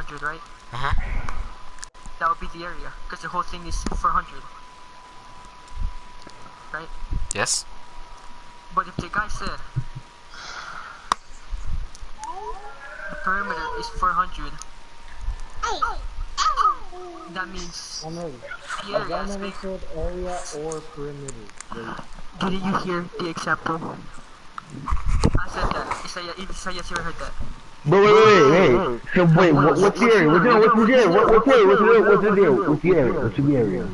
400, right? Uh-huh. That would be the area, because the whole thing is 400. Right? Yes. But if the guy said the perimeter is 400, that means the area is big. Area or perimeter. Didn't you hear the example? I said that. Isaiah heard that. But wait. So wait, what's the area? What's the area?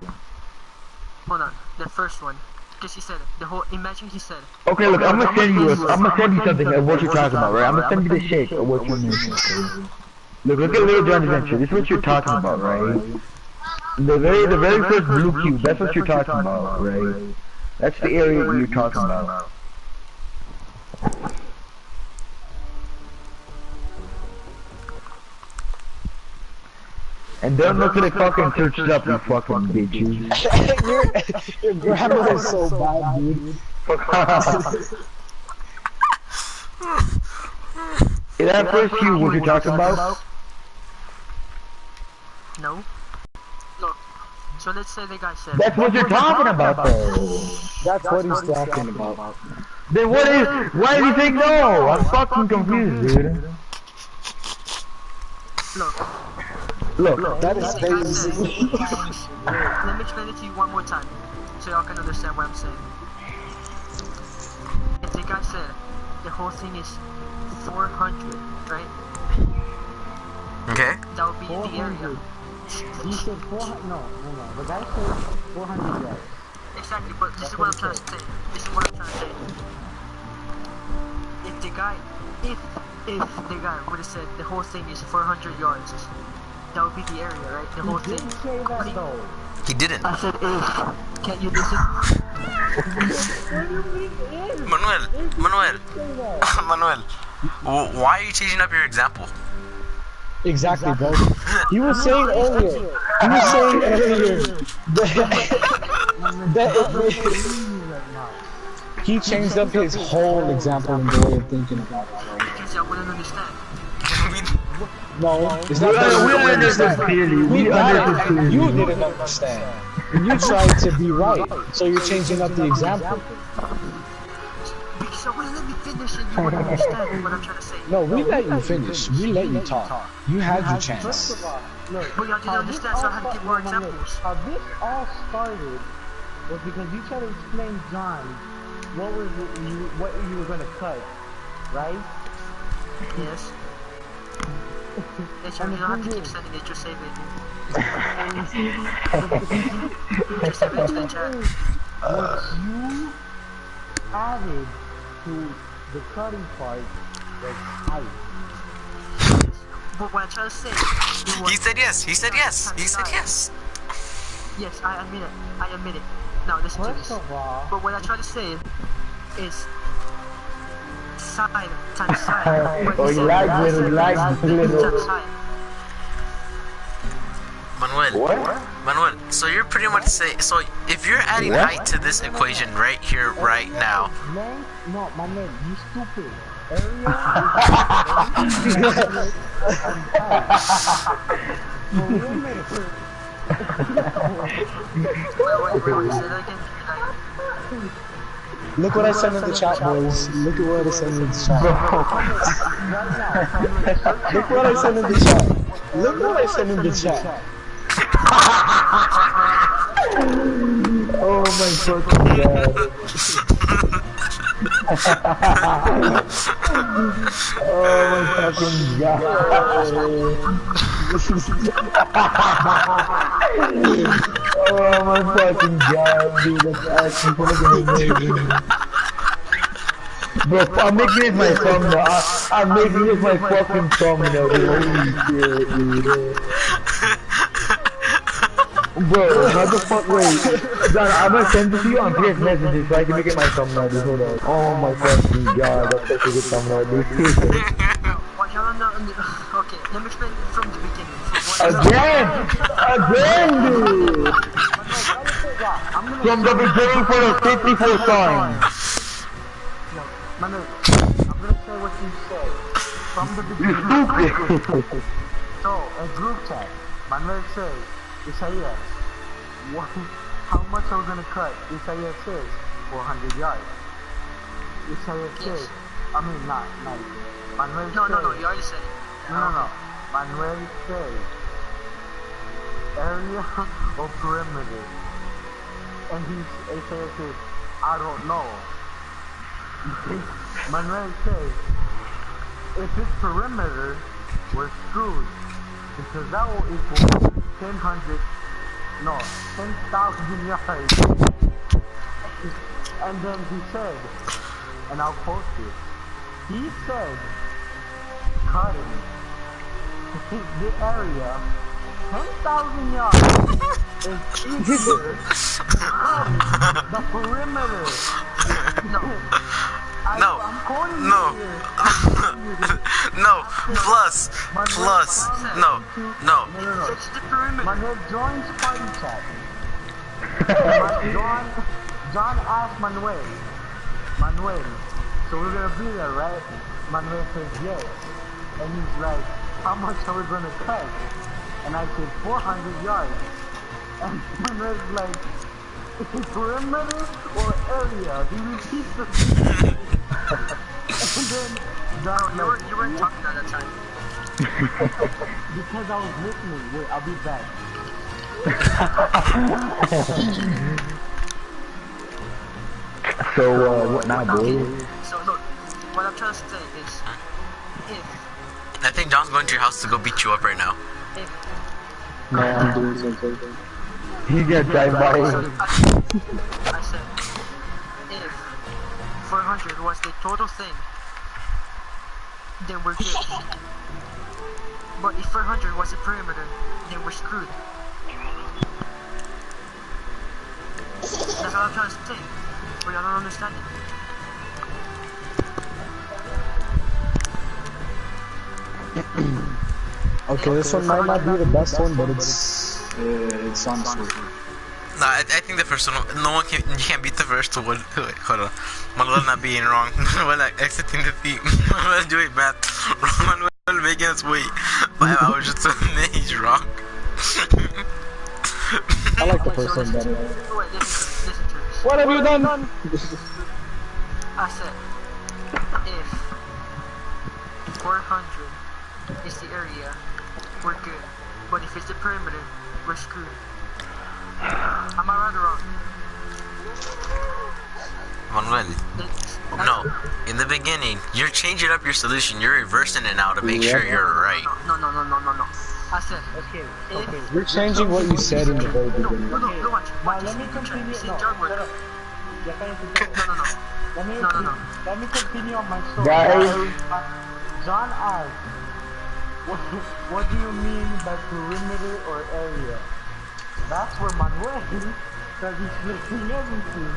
Hold on, the first one. Because he said the whole. Imagine he said. Okay, look, I'm gonna send you something of what you're talking about, right? I'm gonna send you the shape of what you're mentioning. Look at Little John Adventure. This is what you're talking about, right? The very first blue cube. That's what you're talking about, right? That's the area you're talking about. And don't look at the fucking searches up, you fucking bitches. Your grammar is so bad, dude. Is that first cube what you're talking about? No. Look. So let's say the guy said. That's what you're talking about, though. That's what he's talking about. Then what is? Why do you think no? I'm fucking confused, dude. Look. That is crazy. Let me explain it to you one more time, so y'all can understand what I'm saying. If the guy said the whole thing is 400, right? Okay. That would be the area. He said 400. No. The guy said 400 yards. Exactly, but this is what I'm trying to say. If the guy would have said the whole thing is 400 yards, that would be the area, right? The whole thing. He didn't say that though. He didn't. I said if. Can't you listen? Manuel. Why are you changing up your example? Exactly, bro. You were saying earlier. He changed up his whole example and the way of thinking about it. Because y'all wouldn't understand. No, it's not that we understand clearly. We got it. You didn't understand. You tried to be right, so you're changing up the example. Because y'all wouldn't let me finish and you wouldn't understand what I'm trying to say. No, we let you finish. We let you talk. You had your chance. But y'all didn't understand, so I had to give more examples. How this all started was because you tried to explain John what you were gonna cut, right? Yes. You don't have to keep sending it, just save it. Just save it to the chat. What you added to the cutting part was height. But what I'm trying to say... He said yes. Yes, I admit it. Now listen to this. First of all... But what I try to say is... side times side. Oh, you like it. Manuel, so you're pretty much saying, so if you're adding height to this equation right here, right now. No, my man, you stupid. Look what I sent in the chat, boys. Look at what I sent in the chat. Look what I sent in the chat. Look what I sent in the chat. Oh my fucking god. Oh my fucking god. Oh my fucking god, dude, that's actually fucking amazing. Bro, I'm making this my thumbnail. I'm making this my fucking thumbnail, dude. Holy shit, dude. Bro, how the fuck, wait. John, I'm gonna send this to you on PS Messenger so I can make it my thumbnail, dude. Hold on. Oh my fucking god, that's such a good thumbnail, dude. Okay, let me explain from the beginning. Again, dude. From the beginning for the 54th time. Manu, I'm gonna say what you said. From the beginning. You stupid. So, a group chat, Manuel says, Isaias, how much are we gonna cut? Isaias says, 400 yards. Isaias says, not, Manuel says, No, you already said it. No. Manuel says, area or perimeter. And Isaias says, I don't know. Manuel says, if it's perimeter, we're screwed. Because that will equal 10,000 yards. And then he said, and I'll quote you, he said, cutting the area 10,000 yards is easier than the perimeter. I'm quoting you here. No, plus, no. It's the perimeter. Manuel joins party chat. John asked Manuel, so we're gonna be there, right? Manuel says yes. And he's like, how much are we gonna cut? And I said 400 yards. And Manuel's like, perimeter or area? He repeats the thing. And then John, You weren't talking at that time. because I was listening. Wait, I'll be back. So, what now, boy? So look, what I'm trying to say is, if I think John's going to your house to go beat you up right now. No, I'm doing something. He's gonna drive by. I said, if 400 was the total thing, then we're good. But if 400 was the perimeter, then we're screwed. That's what I'm trying to say. But y'all don't understand it. Okay, this one might not be the best one, but it's honestly. No, I think the first one, you can't beat the first one. Wait, hold on. Manuel not being wrong. Manuel exiting the theme. Manuel doing math. Manuel making us wait 5 hours just to make he's wrong. I like the first one better. Wait, listen to this. What have you done? I said, if 400 is the area, we're good. But if it's the perimeter, we're screwed. Am I right or wrong? Manuel, no. In the beginning, you're changing up your solution. You're reversing it now to make sure you're right. No. I said, Okay. You're changing what you said in the very beginning. no, watch. Let me continue. See, No, John shut work. up. You're trying to talk. No. Let me continue on my story. Guys. John asked, what do you mean by perimeter or area? That's where Manuel, because he's flipping everything.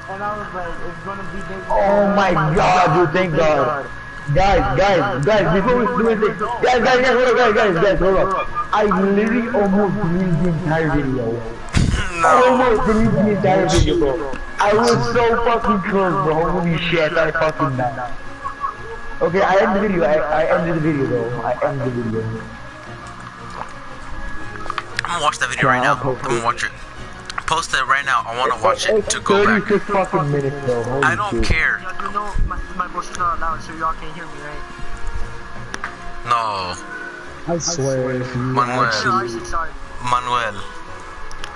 And I was like, it's gonna be big. Oh my god, dude, thank god. Guys, before we do anything, guys, hold up. I literally almost deleted the entire video. Almost deleted the entire video, bro. I was so fucking close, bro. Holy shit, I fucking died. Okay, I end the video. I ended the video, though. I ended the video. I'm gonna watch that video right now. I'm gonna watch it. Post it right now. I wanna watch it to go back. 36 fucking minutes, though. Holy I don't shit. care. You know my voice is not loud, so y'all can't hear me, right? No, I swear, if you Manuel. actually... Sorry. Manuel.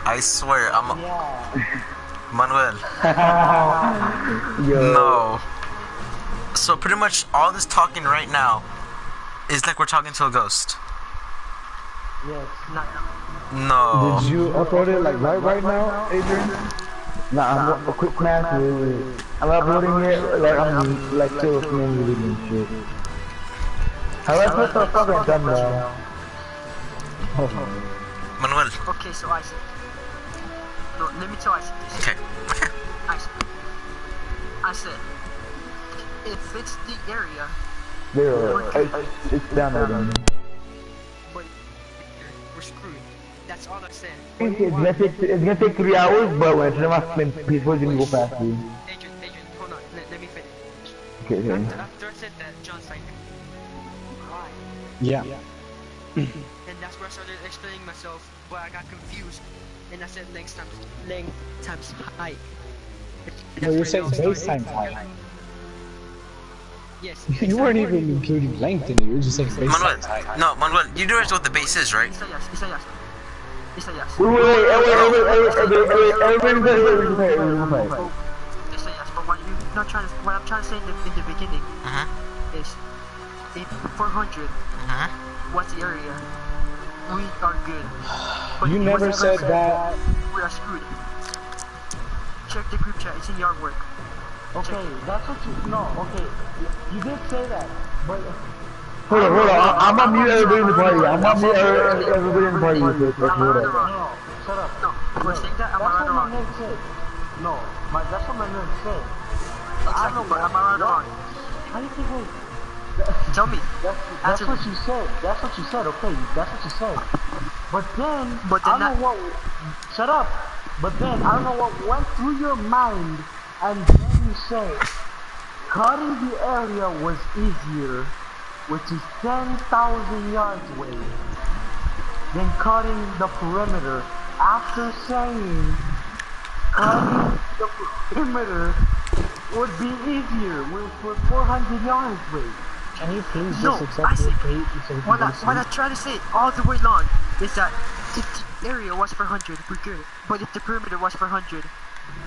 I swear, Manuel. Yo. No. So pretty much all this talking right now is like we're talking to a ghost. Yes. No. Did you upload it like right now, Adrian? Nah, I'm a quick math. I'm uploading it like I'm like still filming the video and shit. How I put the fucking done now? Manuel. Okay, so Isaac. No, let me tell Isaac this. Okay. Isaac. I said, if it's the area, There, it's downloading. but we're screwed. That's all I said. It's gonna take 3 hours, but when it's not spent, it's going to go faster. Adrian, hold on. Let me finish. Okay. After I said that, John's like, why? Yeah. And that's where I started explaining myself, but I got confused, and I said length times height. No, you're saying base times height. Yes. You weren't even including length in it. You're just saying base Manuel, times height. no, Manuel, you do know what the base is, right? It's a yes. It's a yes. It's a yes. Wait, It's a yes. But what you're not trying to, what I'm trying to say in the beginning is, if 400 what's the area, we are good. But You if it never was said 100, that. we are screwed. Check the group chat. It's in your work. Okay, that's what you, no, okay, you did say that, but... Hold on, I'm gonna mute everybody in the party. I'm gonna mute everybody in the party with this. Am I right or No, wrong? shut up. No. We're saying that. Am I right or That's what my wrong? name said. No, that's what my name said. Exactly. But am I right or wrong? How do you think, wait, Tell me. that's Answer what me. you said. That's what you said, okay, that's what you said. But then I that- don't know what, shut up. But then, I don't know what went through your mind, and then you said, cutting the area was easier, which is 10,000 yards away, than cutting the perimeter, after saying, cutting the perimeter would be easier, which was 400 yards away. Can you please No, just I accept see. your fate so we What can I try to say all the way long is that if the area was 400, we're good. But if the perimeter was 400,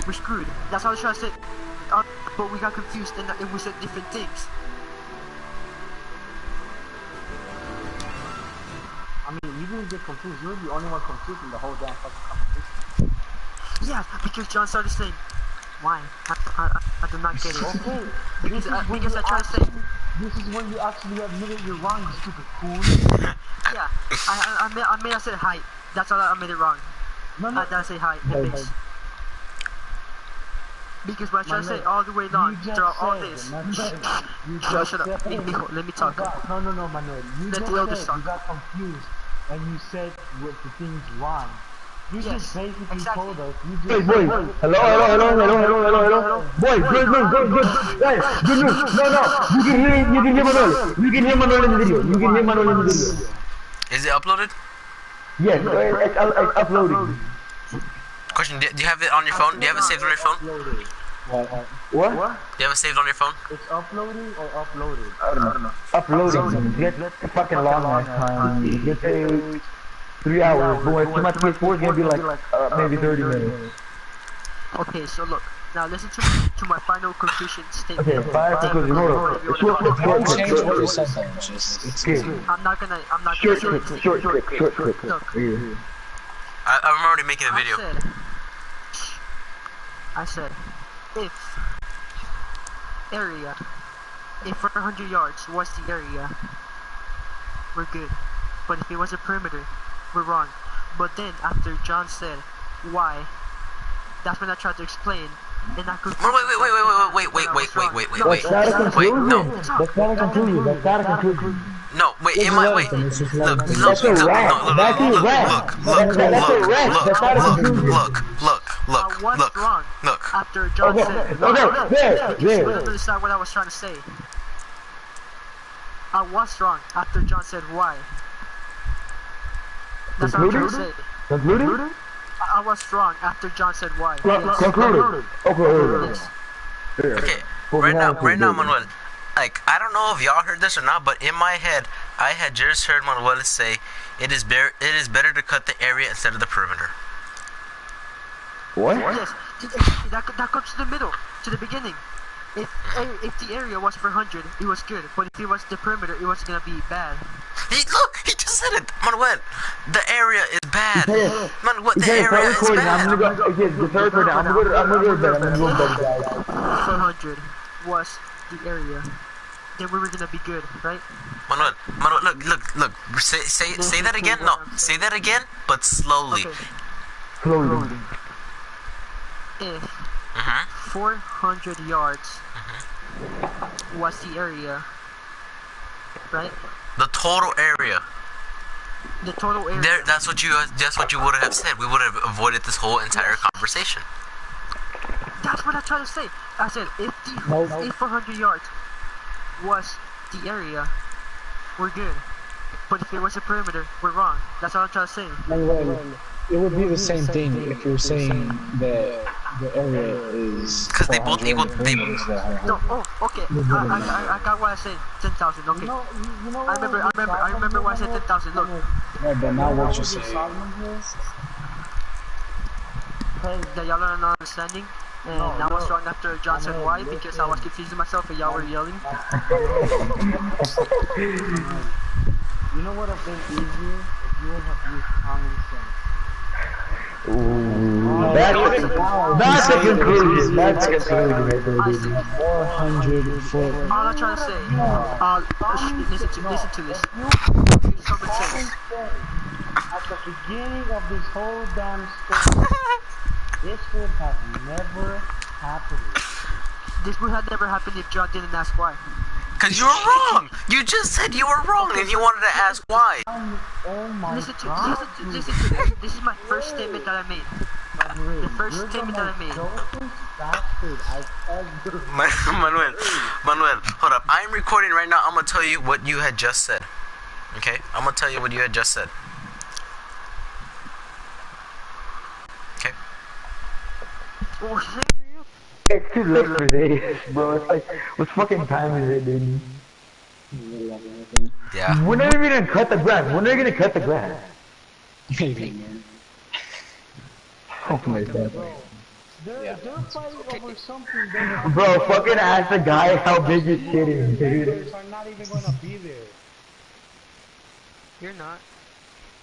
we're screwed. That's all I was trying to say. But we got confused and we said different things. I mean, you didn't get confused. You were the only one confused in the whole damn fucking conversation. Yeah, because John started saying, why? I do not get it. Okay, Because I tried to say, this is when you actually admitted you're wrong, you stupid fool. yeah, I made I said height. That's all I made it wrong. No, I didn't say height and base. Because what I tried to say all the way long throughout all this. Shut up. Mijo, let me talk. No, Manuel. You Let just the elders said talk. you got confused and you said what the things wrong. You Yes, just basically exactly. told us. You Hey, just boy. said, Hello. Boy, good. Guys, good news. No. You can hear Manuel. You can hear Manuel in the video. Is it uploaded? Yes, it's uploading. Question, do you have it on your phone? Do you have it saved on your phone? uploaded. What? Do you have it saved on your phone? It's uploading or uploaded? I don't know. Uploading. Get fucking long last time. It takes 3 hours. But when it's to my PS4, it's gonna be like maybe 30 minutes. Okay, so look. Now listen to my final conclusion statement. Okay, bye. Because you know, Don't change what you said though. It's okay. I'm not gonna Short say clip. anything. Look. Yeah. I'm already making a video. I said, if 400 yards was the area, we're good. But if it was a perimeter, we're wrong. But then after John said why, that's when I tried to explain. And I could. Wait. That's not a conclusion. No. That's not a conclusion. No, wait, in my, wait. Look, That's a rat. That's a rat. I was wrong. Look. After John said. There. That's not what I was trying to say. I was wrong after John said why. That's what I'm trying to say. Concluded? I was wrong after John said why. Concluded. Okay. Yes. Okay, right now, Manuel. Like, I don't know if y'all heard this or not, but in my head, I had just heard Manuel say, it is better to cut the area instead of the perimeter. What? Yes, that comes to the middle, to the beginning. If the area was 400, it was good. But if it was the perimeter, it was gonna be bad. He just said it, Manuel. The area is bad. Manuel, the Okay, area is recording. I'm bad. gonna go. Okay, the third recording. I'm gonna go to bed. I'm gonna go to bed, guys. 400 was the area. Then we were gonna be good, right? Manuel, look. Say that again. No, say that again, but slowly. Okay. Slowly. If 400 yards was the area, right? The total area. The total area. That's what you would have said. We would have avoided this whole entire conversation. That's what I tried to say. I said if 400 yards was the area, we're good. But if it was a perimeter, we're wrong. That's all I'm trying to say. Manuel, it would be the same thing if you're saying that the area is. Because they both 400 equal. and the perimeter is 400. No, oh, okay. I got what I said. 10,000. Okay. You know I remember when I said 10,000. Look, Right, but now what you're saying. that y'all are not understanding. And I was wrong after John said why, because I was confusing myself and y'all were yelling. You know what would have been easier if you would have used common sense. Ooh, that's the conclusion. That's the conclusion right there, I dude. see. 400 foot. All I'm trying to say, listen to this. Use common sense. At the beginning of this whole damn story, this would have never happened. This would have never happened if John didn't ask why. Because you were wrong. You just said you were wrong and you wanted to ask why. Oh my Listen to god. this. This is my first statement that I made. The first statement that I made. Bastard, I ever. Manuel, hold up. I'm recording right now. I'm gonna tell you what you had just said. Okay? I'm gonna tell you what you had just said. Okay? Oh, It's too late for this, bro. It's like, what fucking time is it, dude? Yeah. When are you gonna cut the grass? When are you gonna cut the grass? Maybe. Oh my god. They're fighting over something that Bro, fucking ask the guy how big his shit is, dude. members are not even gonna be there. you're not.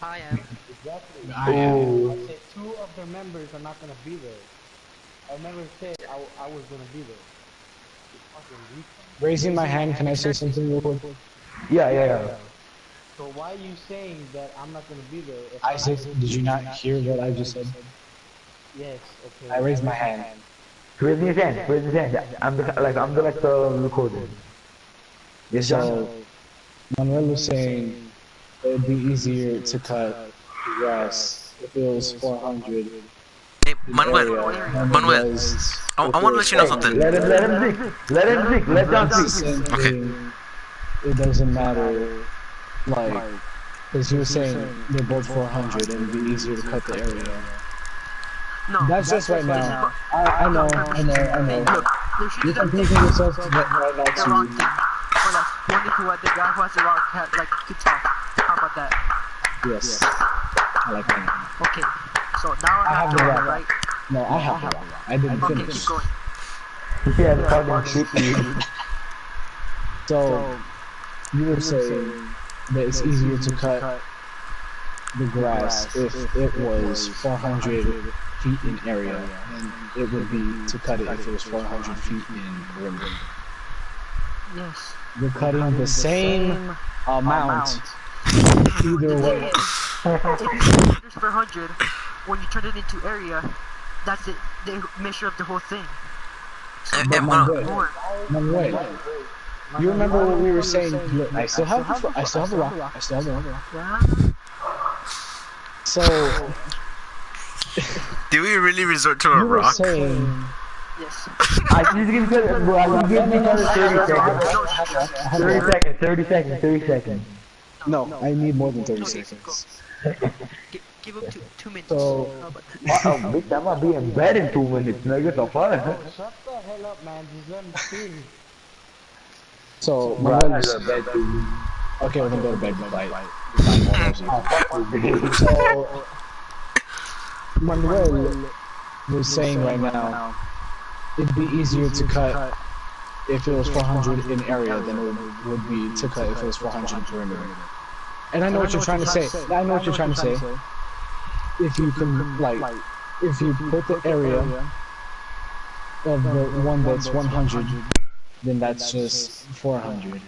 I am. Exactly. Ooh. I said 2 of their members are not gonna be there. I never said I was gonna be there. You fucking retard. Raising my hand, can I say something real quick? Yeah. So why are you saying that I'm not gonna be there? If Isaac, did you not hear what I just said? Yes, okay. I raised my hand. Raise his hand. Raise his hand. I'm the recorder. Yes, So, Manuel was saying it would be easier to cut the grass if it was 400. Hey, Manuel. I want to let you know something. Let him speak. Let John It's the speak. same Okay. thing. It doesn't matter, like, because he was saying they're both 400 and it'd be easier to cut the area. No. That's just right now. I know. Look, there should You're be confusing yourself to get right now the wrong to. thing. Or like, wonder who had the guy who has the wrong cat, like, could talk. How about that? Yes. I like that. Okay. So now I have have to the wrong, right. right? No, I have that. I didn't Okay, finish. keep going. Yeah, fucking shit. So, you were saying that it's easier to cut the grass if it was 400 feet in area, and it would be to cut it if it was 400 feet in perimeter. Yes. You're cutting the same amount either way. If it's 400, when you turn it into area, that's it. The measure of the whole thing. But Manuel, More. Manuel, you remember what we were saying? Look, I still have a rock. I still have a rock. Yeah. So, Did we really resort to a you were rock? saying. Yes. I just give me another 30 seconds. 30 seconds. No, I need more than 30 seconds. Give up 2 minutes. So, How about that? Bitch, I'm gonna be in bed in 2 minutes, nigga. The fuck? Shut the hell up, man. Just let him speak. So, Bro, Manuel I was gotta go to bed, dude. okay, we're gonna go to bed. Bye. Oh, So, Manuel was saying right now, it'd be easier to cut if it was 400 in area than it would be to cut if it was 400 in perimeter. And I know what you're trying to say. If you can, like, if you put the area of the one that's 100, then that's just 400.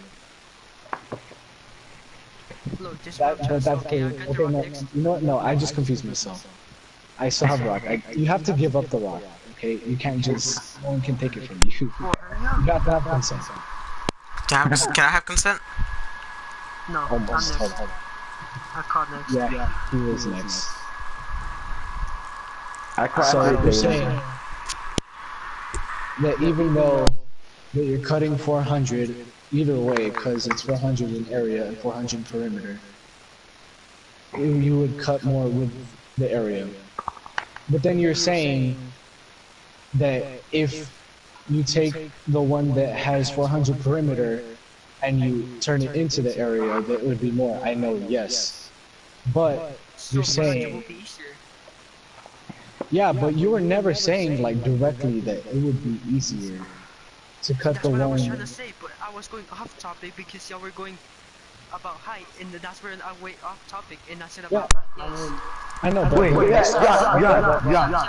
Look, just But that's okay. Okay, no, you know what? No, I just confused myself. I still have rock. You have to give up the rock. Okay, you can't just. No one can take it from you. You have to have consent. Can I have consent? No, Almost. I'm Hold next. on. I called next. Yeah, he was next. I cried. So you're saying that even though that you're cutting 400 either way, because it's 400 in area and 400 perimeter. You would cut more with the area. But then you're saying that if you take the one that has 400 perimeter and you turn it into the area, that would be more. I know, yes. But you're saying, yeah, but you were never saying like directly that it would be easier to cut That's the what I was one. trying to say, but I was going off topic because y'all were going about height, and that's where I went off topic, and I said about height, yes. I know, but Wait, John.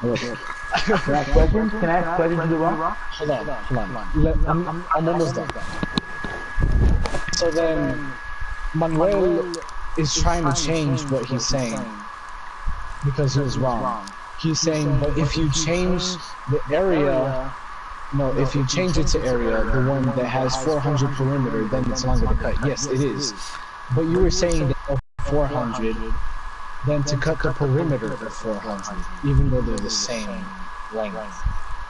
Can I ask questions? Can I ask questions to the rock? Hold on. I'm almost done. So then, Manuel is trying to change what he's saying because he was wrong. He's saying, but if you change the area, no, if you change it to area, the one that has 400 perimeter, then it's longer to cut. Yes, it is. But you were saying that 400, then to cut the perimeter of 400, even though they're the same length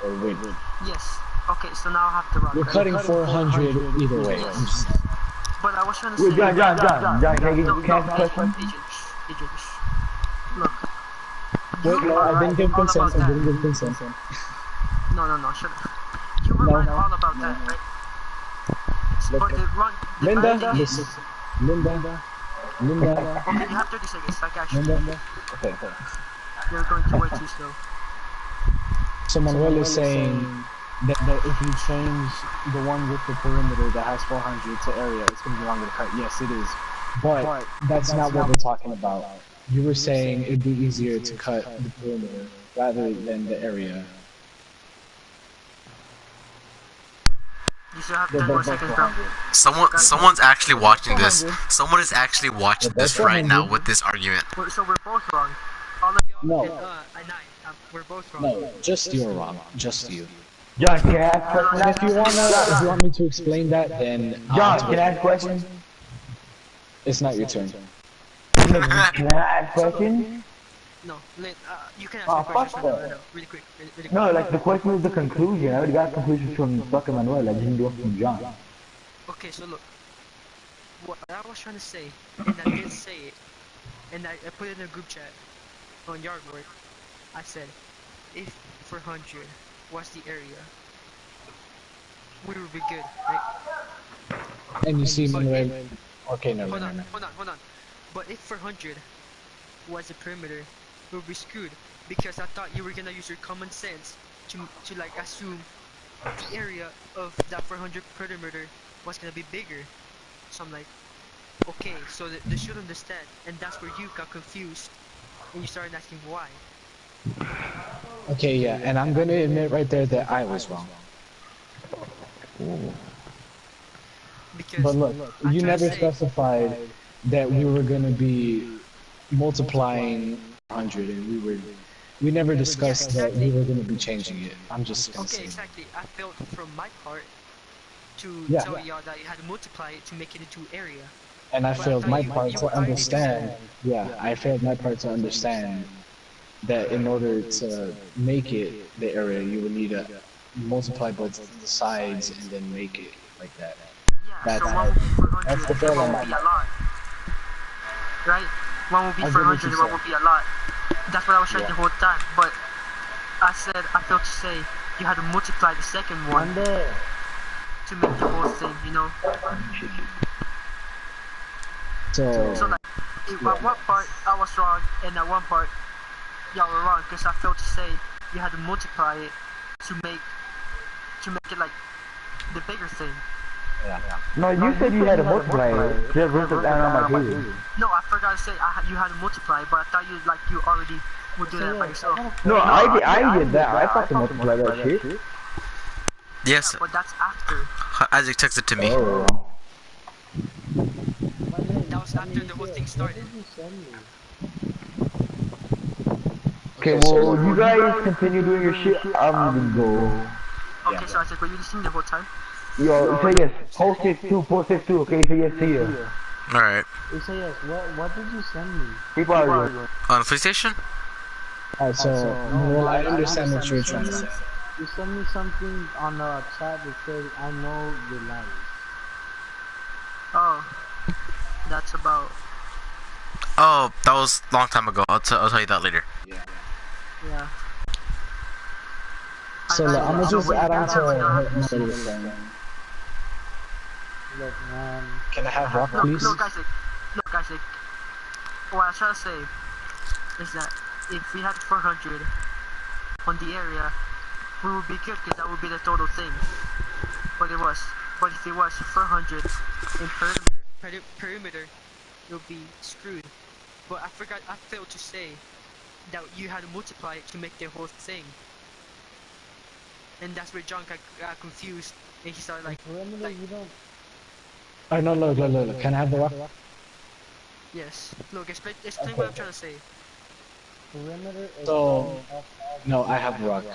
or width. Yes. Okay, so now I have the rock. You're cutting 400 either way. But I was trying to say. Wait, John, can I ask a question? Agent, look. Wait, no, I didn't give consent. I didn't give consent. No, shut up. You were right all about that, right? But the Linda, bad thing is, listen. Linda. okay, you have 30 seconds, like actually. Linda. Okay. You're going too way too slow. So Manuel is saying that if you change the one with the perimeter that has 400 to area, it's going to be longer to cut. Yes, it is. But that's not what we're talking about. You were saying it'd be easier to cut the perimeter rather than the area. You still have 10 more seconds, bro. Someone's actually watching this. Someone is actually watching this right now with this argument. So we're both wrong. All of y'all No. and we're both wrong. No, just you're wrong. Just you. John, can I ask a And question? if you want me to explain that, then John, can I ask a question? it's not your turn. Can I ask a question? No, you can ask Oh, me questions fuck right now, that. no, really quick. No, like the question is the conclusion. I already got conclusions from fucking Manuel. I didn't do it from John. Okay, so look. What I was trying to say, and I did say it, and I put it in a group chat on Yardwork. I said, if 400 was the area, we would be good, right? And you see Manuel. Okay, no. Hold on. But if 400 was the perimeter, we would be screwed, because I thought you were gonna use your common sense to like assume the area of that 400 perimeter was gonna be bigger. So I'm like, okay, so they should understand, and that's where you got confused, and you started asking why. Okay, yeah, and I'm gonna admit right there that I was wrong. Because But look, I'm you trying to never say- specified that we were gonna be multiplying 100, and we never discussed that we were gonna be changing it. I'm just gonna Okay, say. exactly. I felt from my part to Yeah. tell y'all that you had to multiply it to make it into area. And I But I failed thought my you- part you to were arguing understand. Yeah, I failed my part to understand that in order to make it the area, you would need to multiply both the sides and then make it like that. Yeah, That's so one will be 400, that's the and fail one on will my be a lot. Right? One will be I get what 400 you and one said. will be a lot. That's what I was trying Yeah. the whole time. But I failed to say you had to multiply the second one to make the whole thing, you know? So So like, at one part I was wrong, and at one part y'all were wrong, because I failed to say you had to multiply it to make it like the bigger thing. No, you said you had to multiply it. Just versus add on my period. No, I forgot to say you had to multiply, but I thought you already would do that by yourself. No, I did that. I fucking multiplied that shit. Yes, But that's after. Isaac texted to me. Oh. That was after the whole thing started. Okay, well, you guys continue doing your shit. I'm gonna go. Okay, so I said, were you listening the whole time? Yo, say yes. Post 462, okay? Say yes, see ya. Alright. Isaias, what did you send me? People are On PlayStation? alright, so Manuel, I understand what you're trying to say. You sent me something on the chat that said, I know your lies. Oh, that's about. Oh, that was a long time ago. I'll tell you that later. Yeah. So look, I'm gonna just add on to what Look, Manuel was saying. Look, man. Can I have rock, please? Isaac. Look, Isaac. What I was trying to say is that if we had 400 on the area, we would be good because that would be the total thing. But if it was 400 in perimeter, it would be screwed. But I failed to say that you had to multiply it to make the whole thing. And that's where John got confused, and he started like, Perimeter, you don't. Oh no, look. Can I have the rock? yes. Look, explain what I'm trying to say. Perimeter is So, all no, I have the rock.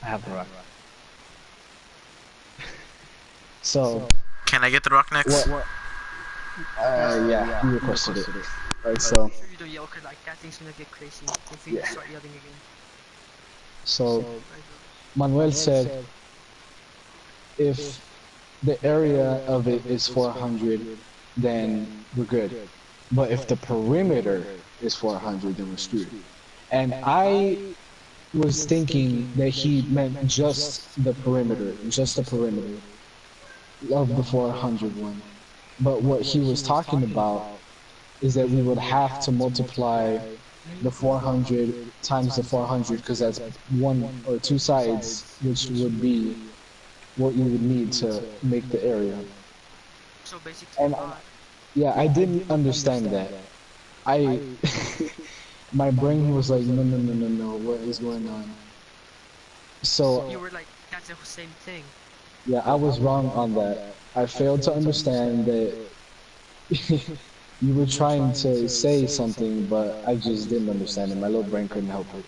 I have the rock. So, Can I get the rock next? what? Yeah, you requested it. Alright, so, Make sure you don't yell, cause like that thing's gonna get crazy if you start yelling again. so Manuel said if the area of it is 400, then we're good. But if the perimeter is 400, then we're screwed. And I was thinking that he meant just the perimeter of the 400 one. But what he was talking about is that we would have to multiply the 400 times the 400 because that's one or two sides, which would be what you would need to make the area. So basically, And yeah, I didn't understand that. My brain was like, no, what is going on? So you were like, that's the same thing. yeah, I was wrong on that. I failed to understand that you were trying to say something, but I just didn't understand it. My little brain couldn't help it.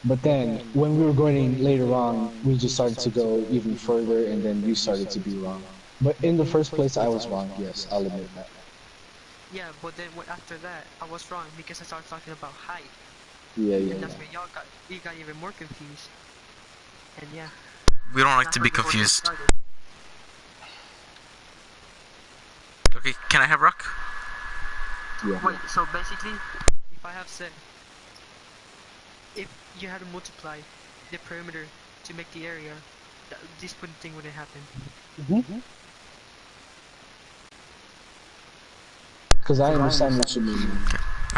But then, when we were going later on, we just started to go even further, and then you started to be wrong. But in the first place, I was wrong, yes, I'll admit that. Yeah, but then after that, I was wrong because I started talking about height, Yeah. and that's where you got even more confused. And yeah. We don't like that's to where be the whole thing confused. started. Okay, can I have rock? Yeah. Wait, so basically, if I have said, if you had to multiply the perimeter to make the area, this thing wouldn't happen. Because I understand what you mean.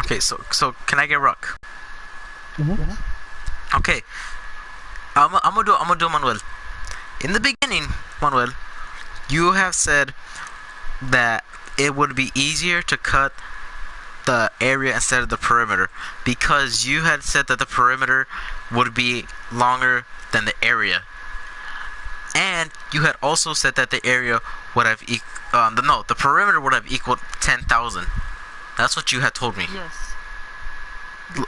Okay, so can I get rock? Okay. I'm gonna do Manuel. In the beginning, Manuel, you have said that it would be easier to cut the area instead of the perimeter because you had said that the perimeter would be longer than the area, and you had also said that the area would have the perimeter would have equaled 10,000. That's what you had told me. Yes.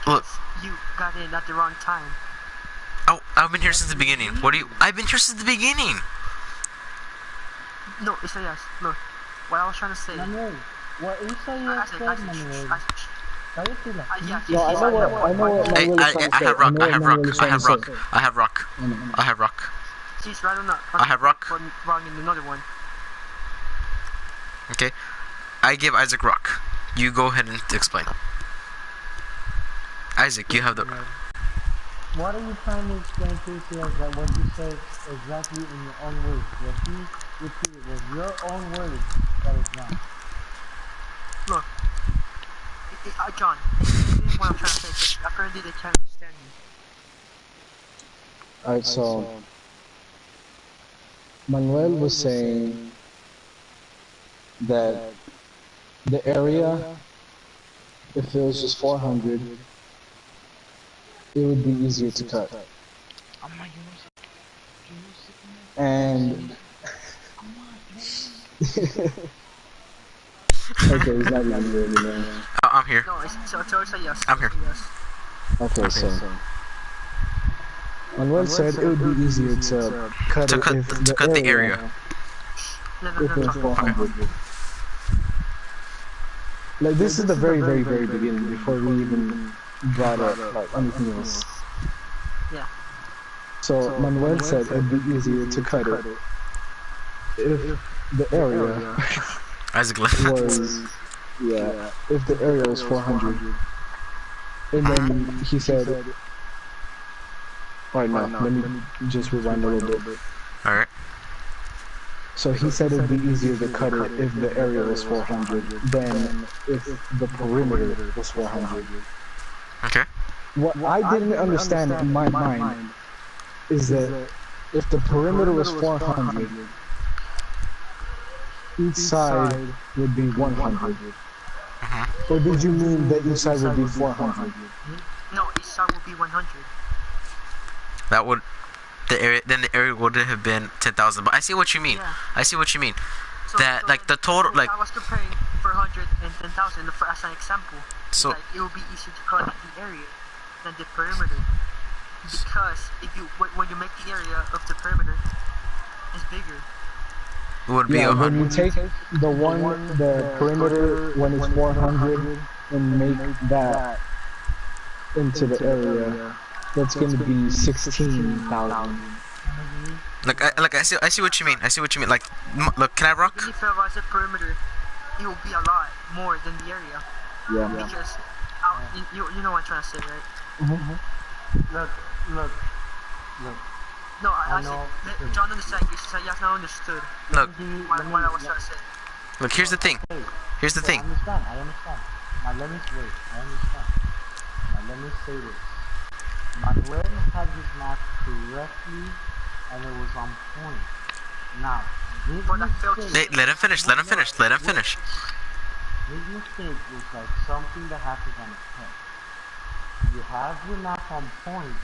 Look, You got in at the wrong time. oh, I've been here since the beginning. I've been here since the beginning. No, it's a yes. Look, what I was trying to say. Manuel, what Isaiah said, Manuel. Cállate la No, I know what Hey, Manuel is trying to I say. have rock. know I what have Manuel rock. is I trying have to say. rock. I have rock. I have rock. She's right on that. I have rock. But wrong in another one. Okay. I give Isaac rock. You go ahead and explain. Isaac, you have the. What are you trying to explain to us that what you said exactly in your own words? What you repeated was your own words that is wrong. Look, John, explain what I'm trying to say. 'Cause apparently they can't understand me. Alright, so Manuel was saying that the area, if it was just 400, it would be easier to cut. And okay, he's not even here anymore. I'm here. No, it's a yes. I'm here. Yes. Okay, so Manuel said it would be easier to cut To it cut- if to cut the area. No, if it was talk. 400. Like this is the very beginning before we even brought up like anything else. Yeah. So Manuel said it'd be easier to cut it if the area As a glance. was, yeah, if the area was 400. And then he said, alright, no, let me just rewind a little bit. Alright. So he said it'd be easier to cut it if the area was 400 than if the perimeter was 400. Okay. What I didn't understand in my mind is that if the perimeter was 400, each side would be 100. Or did you mean that each side would be 400? No, each side will be 100. That would the area would have been 10,000. But I see what you mean. Yeah. I see what you mean. So, That like the total if like I was comparing 400 and 10,000 as an example, so like it will be easier to cut the area than the perimeter, because if you when you make the area of the perimeter is bigger. it would be Yeah, when 100. you take the perimeter when it's 400 and make that into the area, that's going to be 16,000. Like I see what you mean. I see what you mean. Like look, can I rock? Even if I was a perimeter, it will be a lot more than the area, Yeah. because you know what I'm trying to say, right? Look. No, I know. said, John understand. You have not understood Look, what I was trying to say. look. Here's the thing. Here's the thing. I understand. Now let me wait. I understand. Now let me say this. Manuel had his math correctly, and it was on point. Now, this For the filter. Hey, let him finish. Let him finish. Let him finish. His mistake was like something that happens on a test. You have your math on point,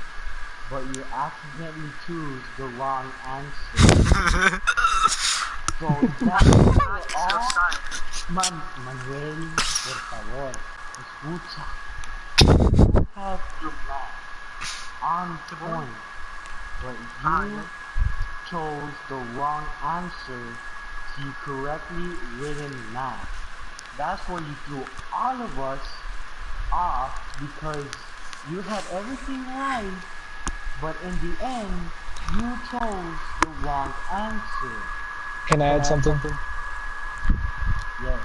but you accidentally choose the wrong answer. So that's It's your all. side. Manuel, por favor, escucha. You have your math on point, but you chose the wrong answer to correctly written math. That's where you threw all of us off, because you had everything right, but in the end, you chose the wrong answer. Can I add something? Yes.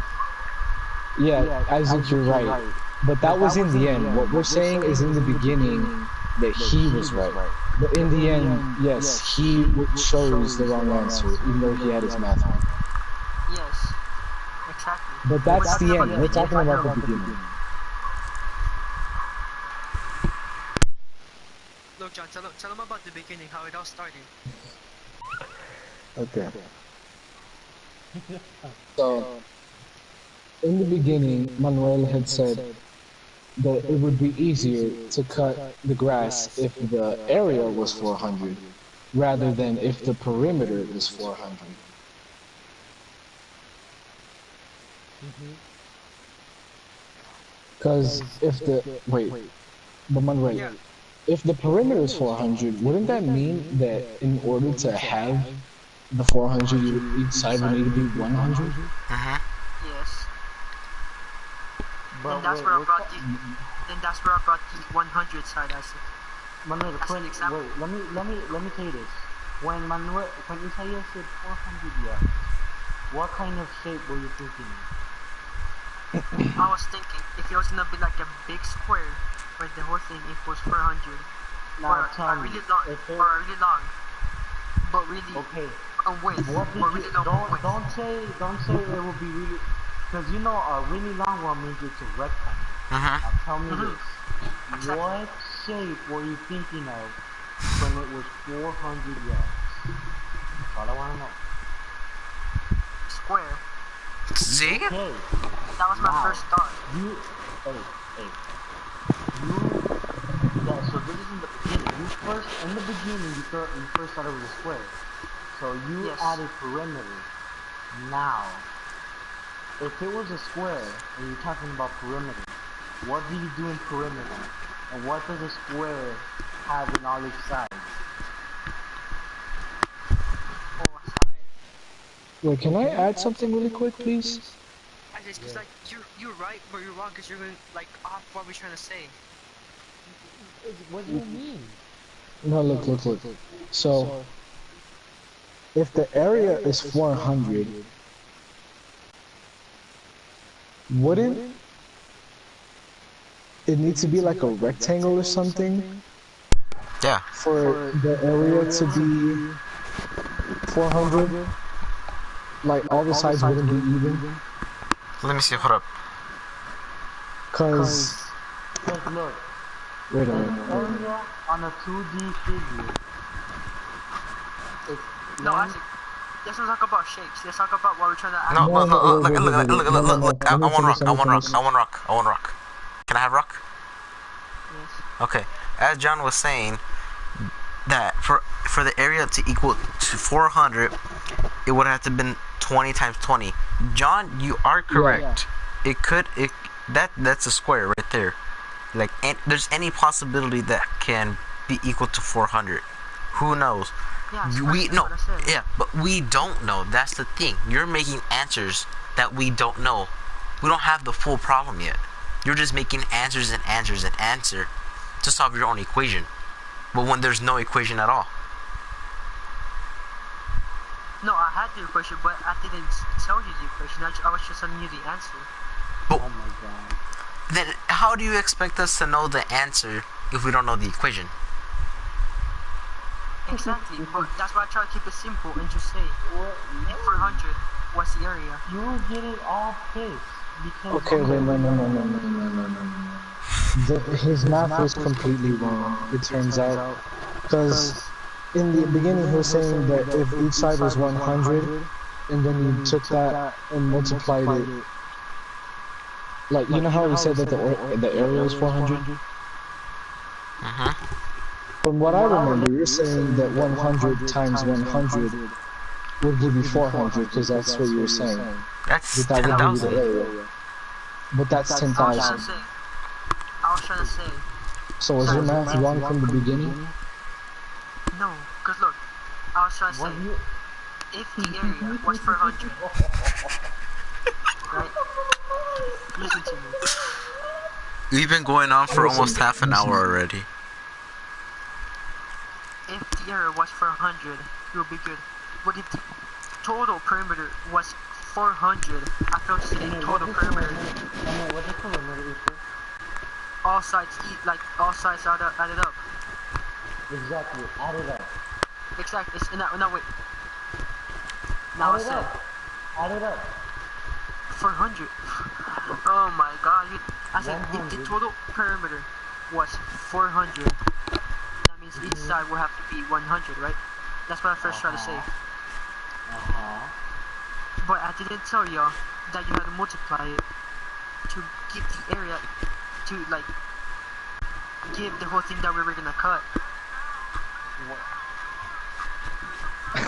Yeah, Isaac, you're right. But that was in the end. What we're saying is in the beginning that he was right. But in the end, yes, he chose the wrong answer, even though he had his math on. Yes, exactly. But that's the end. We're talking about the beginning. Look, John, tell him about the beginning, how it all started. Okay. So, in the beginning, Manuel had said that it would be easier to cut the grass if the area was 400 rather than if the perimeter was 400. Because if the but Manuel, if the perimeter is 400, wouldn't that mean that in order to have the 400, each side would need to be 100? Yes. But Then that's where I brought the 100 side, I said. Manuel, That's an example. wait, let me tell you this. When Isaiah said 400 yards, what kind of shape were you thinking? I was thinking if it was gonna be like a big square, where the whole thing equals 400, Now or tell a me, really long, if it, or a really long, but really okay, a width, what or did really you, long width. don't say it will be really, because you know a really long one means it's a rectangle. Now tell me this, Exactly. what shape were you thinking of when it was 400 yards? That's all I want to know. Square. See? Okay, That was my now, first thought. you, yeah, so this is in the beginning. In the beginning, you first thought it was a square. So you Yes. added perimeter. Now, if it was a square, and you're talking about perimeter, what do you do in perimeter? And what does a square have in all its sides? Oh, sorry. Wait, can I add something really quick, please? I just, cause like you're right, but you're wrong, cause you're going like off what we're trying to say. What do you mean? No, look. So, if the area is 400, wouldn't it need to be like a rectangle or something Yeah. for the area to be 400? Like all the sides wouldn't be even? Let me see. Hold up. Cause, look, wait a an minute. area on a 2D figure. It's No, length. Isaac. Let's not talk about shapes. Let's talk about what we're trying to add. No, No, no, look. wait. I Let me want rock. finish, let me finish. I want rock. Can I have rock? Yes. Okay. As John was saying, that for the area to equal to 400, it would have to been 20 times 20. John, you are correct. That's a square right there. Like, there's any possibility that can be equal to 400. Who knows? Yeah, We that's know. what I said. Yeah, but we don't know. That's the thing. You're making answers that we don't know. We don't have the full problem yet. You're just making answers and answers and answer to solve your own equation. But when there's no equation at all. No, I had the equation, but I didn't tell you the equation. I was just telling you the answer. Oh my god. Then how do you expect us to know the answer if we don't know the equation? Exactly, but that's why I try to keep it simple and just say What? if 400 was the area. You were getting all pissed because. Okay, wait, no. His math was completely wrong, it turns out. Because in the beginning he was saying that if each side was 100, and then you took that and multiplied it. Like, you know how we said that the area was 400? From what I remember, you're saying that 100 times 100 would give you 400, because that's what you were saying. That's That would give you the 10,000. area. But that's I was trying to 10,000. say. I was trying to say. So was your math wrong from the beginning? No, because look, I was trying to say, What you? if the area was 400, right? Listen to me. We've been going on for almost half an hour already. If the area was 400, it would be good. But if the total perimeter was 400, I felt to say total perimeter, What's the perimeter equal? all sides all sides added up. Exactly. Add it up. Exactly. No, wait. Now I Add it said up. Add it up. 400. Oh my god. I said if 100. the total perimeter was 400, that means each side will have to be 100, right? That's what I first tried to say. But I didn't tell y'all that you had to multiply it to give the area to like give the whole thing that we were gonna cut.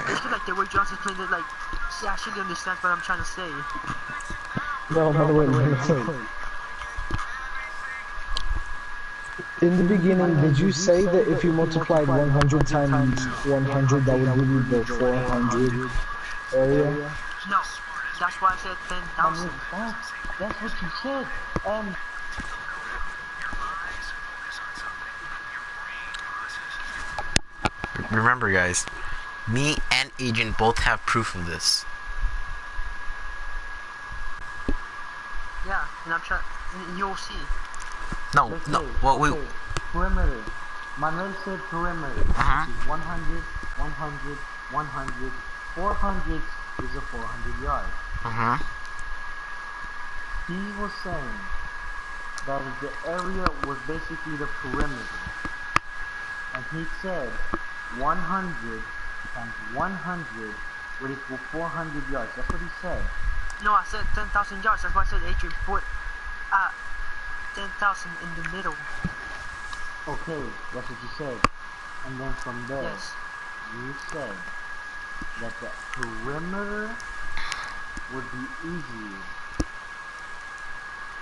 It's feel like the way John's explained it, like he actually understands what I'm trying to say. No, wait. In the beginning, did you say that if you multiplied 100 times 100, that would give you the 400 area? No, that's why I said 10,000. That's what you said. Remember, guys, me and Agent both have proof of this. Yeah, and I'm trying. You'll see. No. What we? Perimeter. Manuel said perimeter. Which is 100, 100, 100. 400 is a 400 yards. He was saying that the area was basically the perimeter. And he said 100 times 100 would equal 400 yards. That's what he said. No, I said 10,000 yards. That's why I said Adrian put 10,000 in the middle. Okay, that's what you said. And then from there, Yes. you said that the perimeter would be easier.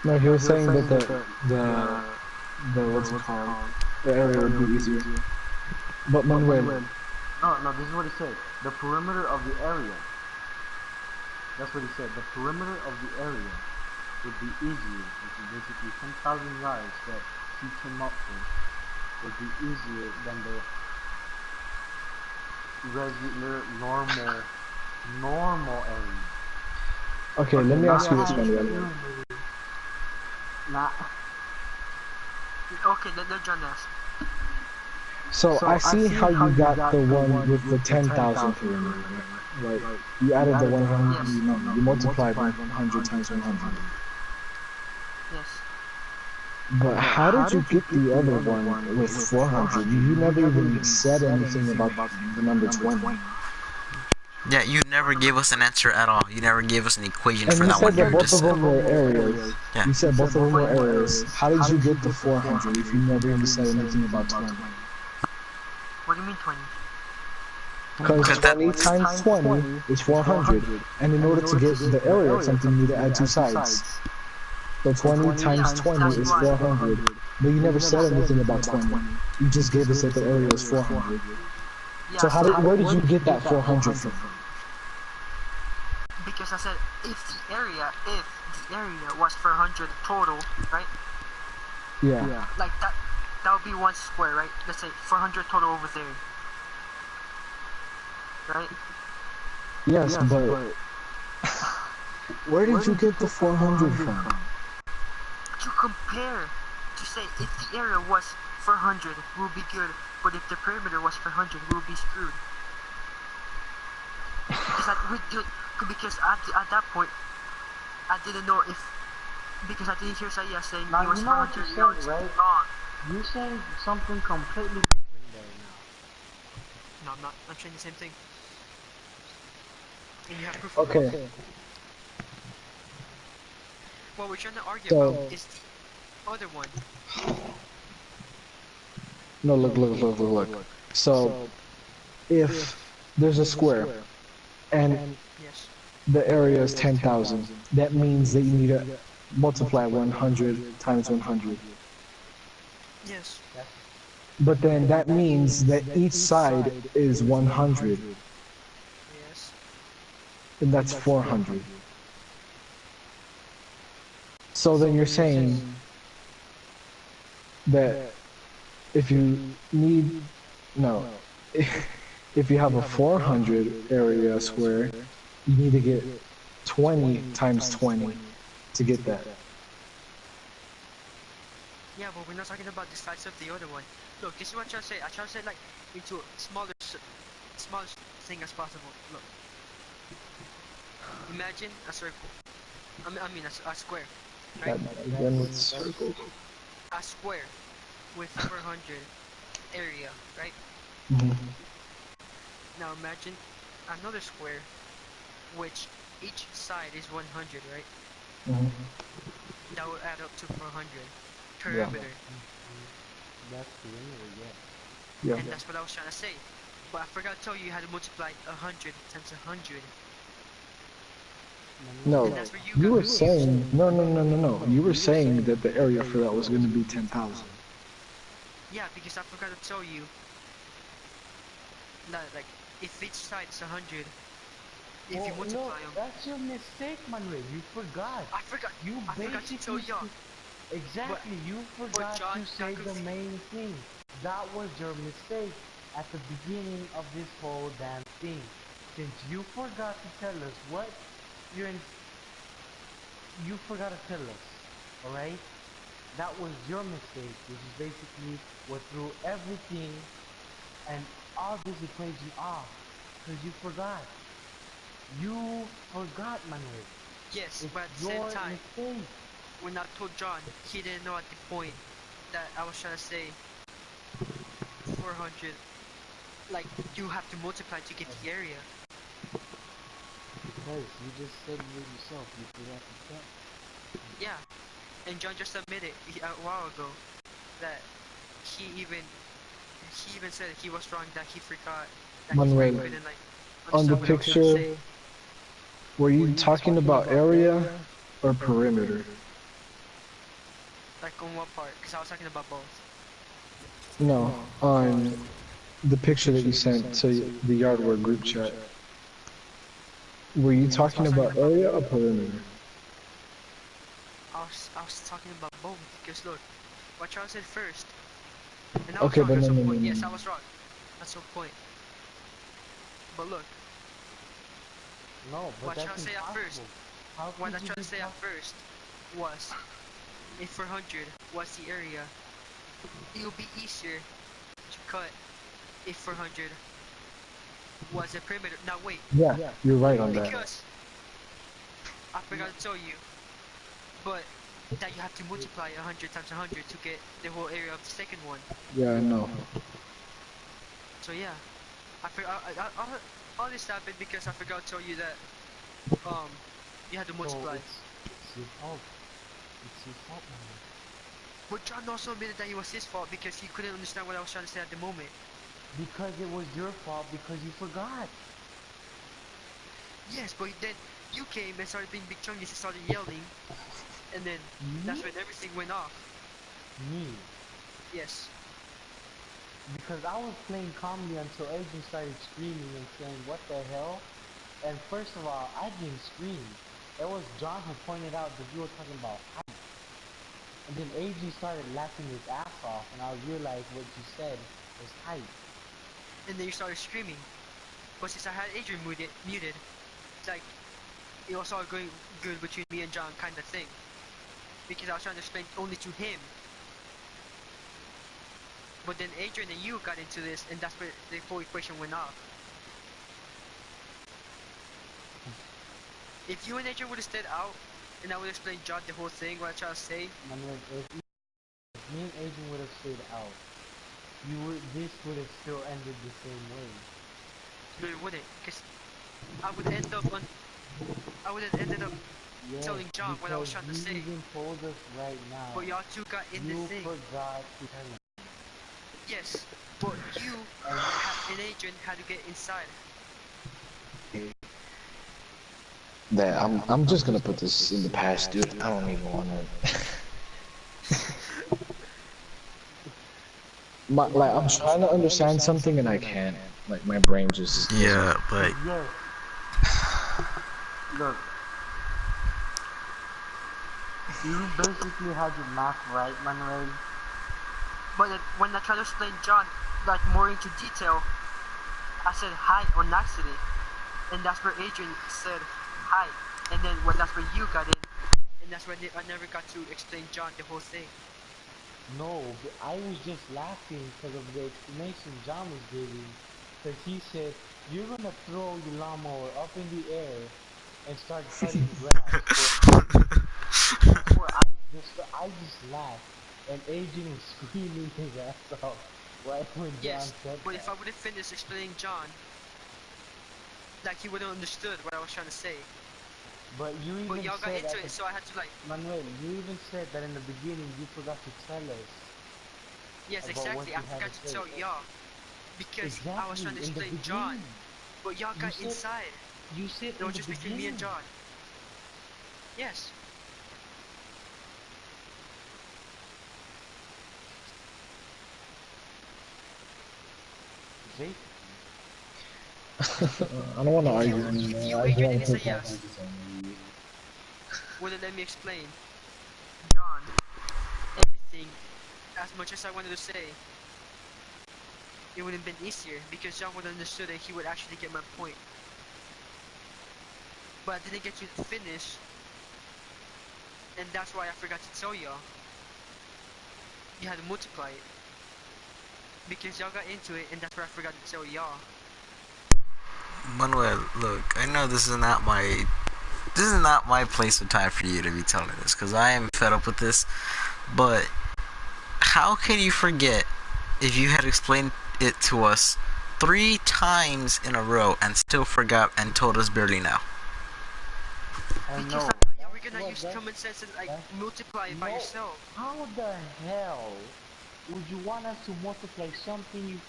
No, he was saying that the what's it called? The area would be easier. But Manuel, No, this is what he said. The perimeter of the area. That's what he said. The perimeter of the area would be easier, which is basically 10,000 yards that he came up with, would be easier than the regular, normal area. Okay, let me ask you this Not one, extremely, William. not. Okay, let John ask. So I see how you got the one with the 10,000 perimeter, right? Like you added the 100, Yes. you multiplied 100 times 100. Yes. But how did you get the other one with 400? You never even said anything about the number 20. Yeah, you never gave us an answer at all. You never gave us an equation And for you that one. said that You both just of said, them were areas. yeah. You said both of them were areas. How did you get the 400 if you never even said anything about 20? What do you mean 20? Because Because that 20 times 20 is 400. And in order to get the area of something, you need to add two sides. So 20 times 20 is 400. But you never said anything about 20. You just gave us that the area is 400. Yeah, So where did you get that 400 from? because I said if the area was 400 total, right? Yeah. Like that would be one square, right? Let's say 400 total over there. Right? Yes, but where did you get the 400 from? To compare, to say if the area was 400, we'll be good, but if the perimeter was 400, we'll be screwed. Because at that point, I didn't know if, because I didn't hear Saya saying Now it was you know what 400 you're yards saying, right? long. You're saying something completely different there now. No, I'm not. I'm saying the same thing. And you have proof. Okay. What we're trying to argue So- about is the other one. No, look. So, if there's a square and Yes. the area is 10,000, that means that you need to multiply 100 times 100. Yes. But then that means that each side is 100, Yes. and that's 400. So then you're saying that if you need, no, if you have a 400 area square, you need to get 20 times 20 to get that. Yeah, but we're not talking about the size of the other one. Look, this is what I'm trying to say. I try to say like into a smallest thing as possible. Look. Imagine a circle. I mean a square. Right? Again with circle. A square with 400 area, right? Mhm. Now imagine another square which each side is 100, right? Mhm. That would add up to 400 Yeah. perimeter. That's the perimeter, yeah. Yeah. And that's what I was trying to say. But I forgot to tell you had to multiply 100 times 100. No, And that's where you you got were confused. saying, no. You were saying that the area for that was going to be 10,000. Yeah, because I forgot to tell you that like if each side is 100, if you multiply them, that's your mistake, Manuel. You forgot. I forgot to tell basically y'all. Exactly, you forgot John to say got the confused. main thing. That was your mistake at the beginning of this whole damn thing. Since you forgot to tell us what you forgot to tell us, alright? That was your mistake, which is basically what threw everything and all this equation off. Because you forgot. You forgot, Manuel. Yes, It's but at the your same time, mistake. when I told John, he didn't know at the point that I was trying to say 400. Like you have to multiply to get the area. Because you just said it yourself. You forgot to check. Yeah, and John just admitted a while ago that he even said he was wrong, that he forgot, that he Manuel, couldn't like on the understand what I was trying to say. picture, were you talking about area or perimeter? Like on what part? Because I was talking about both. No, on the picture that you sent to the Yardware group chat. Were you talking about area or perimeter? I was talking about both because look, what Charles said first, and I was Okay, wrong but at no, some no, no, point. no, Yes, no. I was wrong at some point. But look, No, but what I trying that's to say at first, impossible. How what I could you tried to be say at first was, if 400 was the area, it would be easier to cut if 400 was a perimeter. Now wait, Yeah, you're right on that. because I forgot to tell you, but that you have to multiply 100 times 100 to get the whole area of the second one. Yeah, I know. So yeah, I forgot. All this happened because I forgot to tell you that you had to So multiply. it's your fault. It's your fault, man. But John also admitted that it was his fault because he couldn't understand what I was trying to say at the moment. Because it was your fault because you forgot. Yes, but then you came and started being big chungus and started yelling, and then that's when everything went off. Me. Yes. Because I was playing calmly until Adrian started screaming and saying, what the hell? And first of all, I didn't scream. It was John who pointed out that you were talking about height. And then Adrian started laughing his ass off, and I realized what you said was height. And then you started screaming. But since I had Adrian muted, it's like it was all going good between me and John kind of thing. Because I was trying to explain only to him. But then Adrian and you got into this, and that's where the whole equation went off. If you and Adrian would have stayed out, and I would explain John the whole thing, what I try to say. Manuel, if me and Adrian would have stayed out, this would have still ended the same way. No, it wouldn't, because I would have ended up Yes, telling John what I was trying to say. You even told us right now. But y'all two got in the You thing. forgot to tell him. Yes, but you and Adrian had to get inside. That I'm just gonna put this in the past, dude. I don't even wanna. I'm trying to understand something and I can't. Like my brain just. Yeah, but Yes. Look. You basically had your math right, Manuel. But when I tried to explain John, like more into detail, I said hi on accident, and that's where Adrian said hi, and then that's where you got in, and that's when I never got to explain John the whole thing. No, but I was just laughing because of the explanation John was giving. Because he said, you're gonna throw your lawnmower up in the air and start cutting grass. Well, I just laughed, and Adrian was screaming his ass off right when John Yes, said but that. if I would have finished explaining John, like he would have understood what I was trying to say. But you even But y'all got said into it, so I had to like. Manuel, you even said that in the beginning you forgot to tell us. Yes, About what exactly. you I had forgot to to say. tell y'all because I was trying to in the explain John, beginning. but y'all got said- inside. You said It in was the just between me and beginning. John. Yes. Jake, I don't want to argue If you, anymore. I Adrian, don't didn't say think yes, I'm would it let me explain John everything as much as I wanted to say? It would have been easier because John would have understood and he would actually get my point. But I didn't get to finish, and that's why I forgot to tell y'all. You had to multiply it because y'all got into it, and that's where I forgot to tell y'all. Manuel, look, I know this is not my place or time for you to be telling this, because I am fed up with this. But how can you forget if you had explained it to us 3 times in a row and still forgot and told us barely now? I Because know. I thought you were gonna What, use that's- common sense and like that's- multiply it by No. yourself. How the hell would you want us to multiply something you...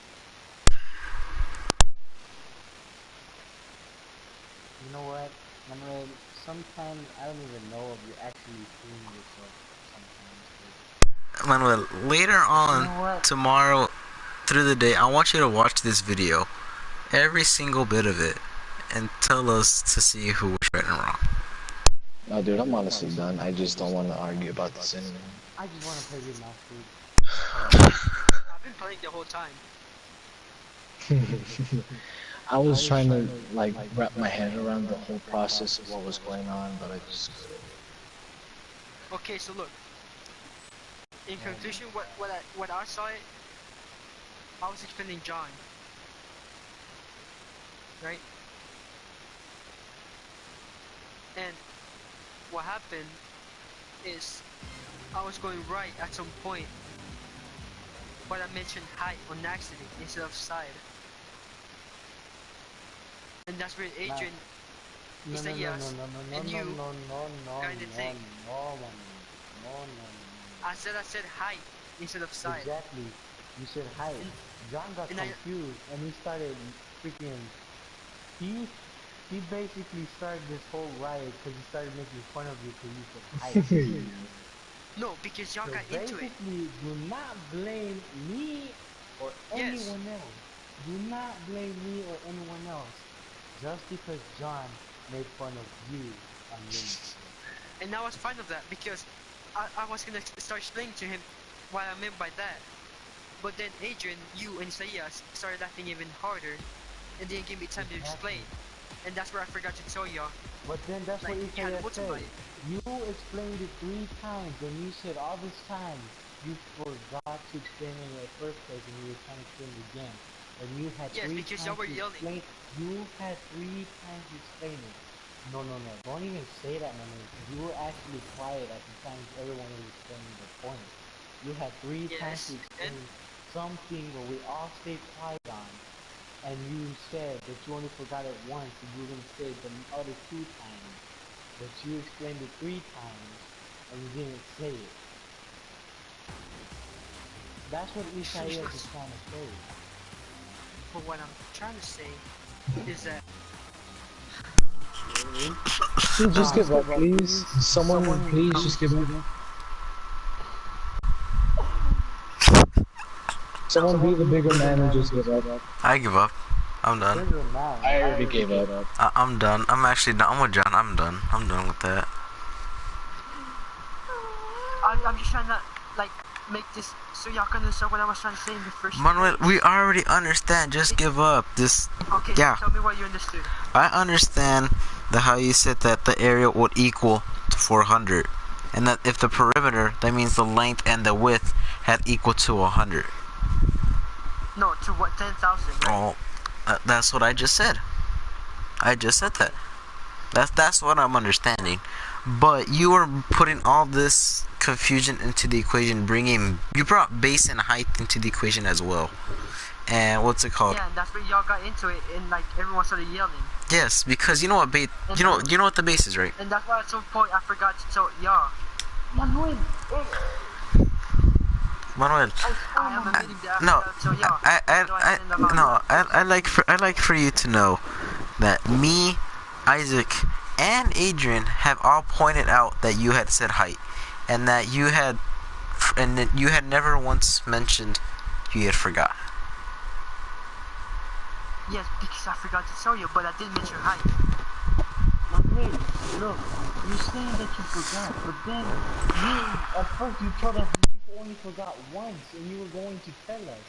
You know what, Manuel? Sometimes I don't even know if you're actually fooling yourself sometimes. Manuel, later on, You know what? tomorrow, through the day, I want you to watch this video, every single bit of it, and tell us to see who was right and wrong. No, dude, I'm honestly done. I just don't want to argue about this anymore. I just want to play with my food. I've been playing the whole time. I was trying to like wrap my head around the whole process of what was going on, but I just couldn't. Okay, so look. In conclusion, what I saw it, I was explaining John, right? And what happened is I was going right at some point, but I mentioned height on accident instead of side. And that's where Adrian, No, no, no, Isaias, no, no, no, and no, you no, no, no, kind of thing. no, man. No, no, no. I said height instead of side. Exactly. You said height. John got and I- confused and he started freaking. He basically started this whole riot because he started making fun of you because you said height. No, because y'all So got into it. basically, do not blame me or Yes. anyone else. Do not blame me or anyone else just because John made fun of you on your mistake. And I was fine with that because I was gonna start explaining to him what I meant by that. But then Adrian, you and Isaias started laughing even harder and didn't give me time to explain. And that's where I forgot to tell y'all. But then that's Like, what you had Isaiah said. multiplied. You explained it 3 times and you said all this time you forgot to explain it in the first place and you were trying to explain it again. And you had Yes, 3 because times y'all were to yelling. explain. You had 3 times to explain it. No, no, no. Don't even say that, man. You were actually quiet at the time everyone was explaining the point. You had 3 times Yes, to explain and something where we all stayed quiet on. And you said that you only forgot it once and you were going to say it the other 2 times. But you explained it 3 times and you didn't say it. That's what Isaiah is trying to say. but what I'm trying to say is that Dude, just give up, please. Someone, please, just give up. Someone be the bigger man and just give up. I give up. I'm done. Bigger man. I already gave up. I'm done. I'm actually done. I'm with John. I'm done. I'm done with that. I'm just trying to like make this so y'all can understand what I was trying to say in the first Manuel, place. we already understand. Just give up. This. Okay, Yeah. tell me what you understood. I understand how you said that the area would equal to 400, and that if the perimeter, that means the length and the width had equal to 100. No, to what, 10,000, right? Oh, that's what I just said. I just said that. That's what I'm understanding. But you were putting all this confusion into the equation, you brought base and height into the equation as well. And what's it called? Yeah, and that's where y'all got into it, and like everyone started yelling. Yes, because you know what you know what the base is, right? And that's why at some point I forgot to tell y'all. Manuel, Manuel, I am admitting that I forgot to tell y'all. I like for you to know that me, Isaac, and Adrian have all pointed out that you had said height, and that you had never once mentioned you had forgot. Yes, because I forgot to tell you, but I did mention height. Manuel, look, you're saying that you forgot, but then at first you told us you only forgot once and you were going to tell us.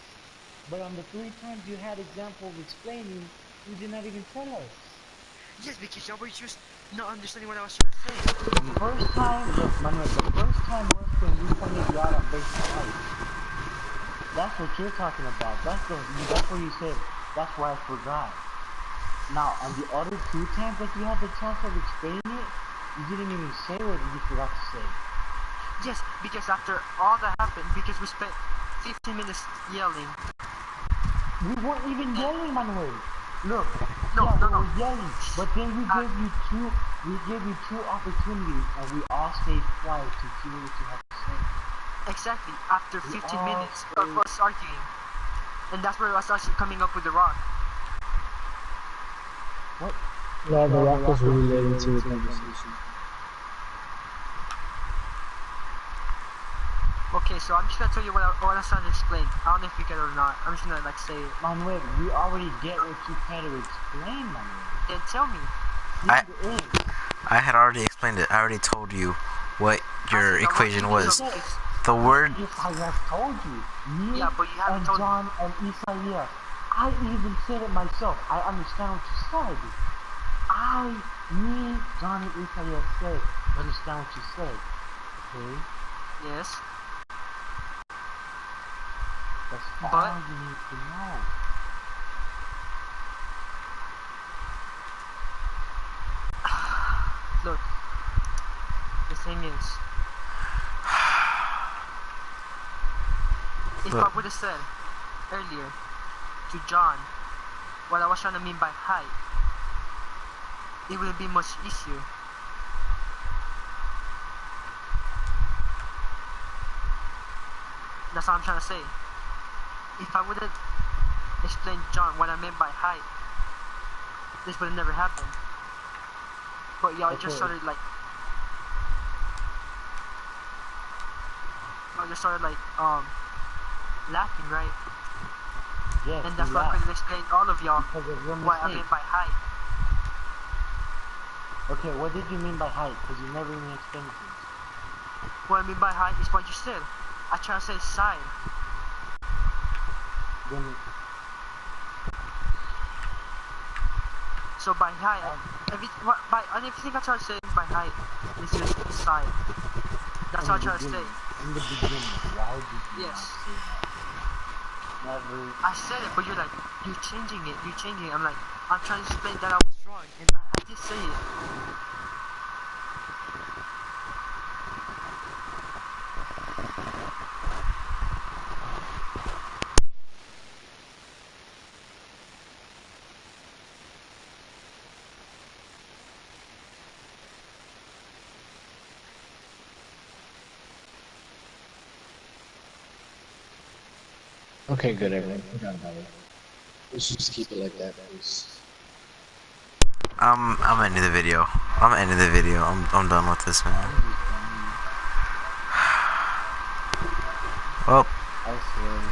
But on the 3 times you had example of explaining, you did not even tell us. Yes, because y'all were just not understanding what I was trying to say. The first time, look, Manuel, the first time was when you pointed you out on basic height. That's what you're talking about. That's what you said. That's why I forgot. Now, on the other 2 times that you had the chance of explaining it, you didn't even say what you forgot to say. Yes, because after all that happened, because we spent 15 minutes yelling. We weren't even yelling, Manuel. Look, No, we no. were yelling, but then we gave you 2 opportunities, and we all stayed quiet to hear what you had to say. Exactly, after 15 minutes of us arguing. And that's where I started coming up with the rock. What? No, the rock was really late into the conversation. Okay, so I'm just gonna tell you what I was trying to explain. I don't know if you get it or not. I'm just gonna like say it. Manuel, we already get what you tried to explain, Manuel. Then tell me. I had already explained it. I already told you what your equation was. The word. Isaiah told you. Me Yeah, but you haven't and told John and Isaiah I even said it myself. I understand what you said. Me, Johnny, Isaiah said, understand what you said. Okay? Yes. That's But- all you need to know. Look, the thing is, if I Look. would have said earlier to John what I was trying to mean by height, it would be much easier. That's what I'm trying to say. If I would have explained to John what I meant by height, this would have never happened. But y'all just Okay. started like, laughing, right? Yes, And that's you why I laughed couldn't explain to all of y'all because of your what I mistake. meant by height. Okay, what did you mean by height? Because you never even explained it to us. What I mean by height is what you said. I try to say side. Then, So by height, everything I try to say by height is just side. That's what I try to say. in the beginning, why did you Yes. not say that? Never. I said it, but you're like, you're changing it. I'm like, I'm trying to explain that I was wrong, and I did say it. Okay, good, everyone. Forgot about it. Let's just keep it like that, please. I'm ending the video. I'm done with this, man. Well, I swear.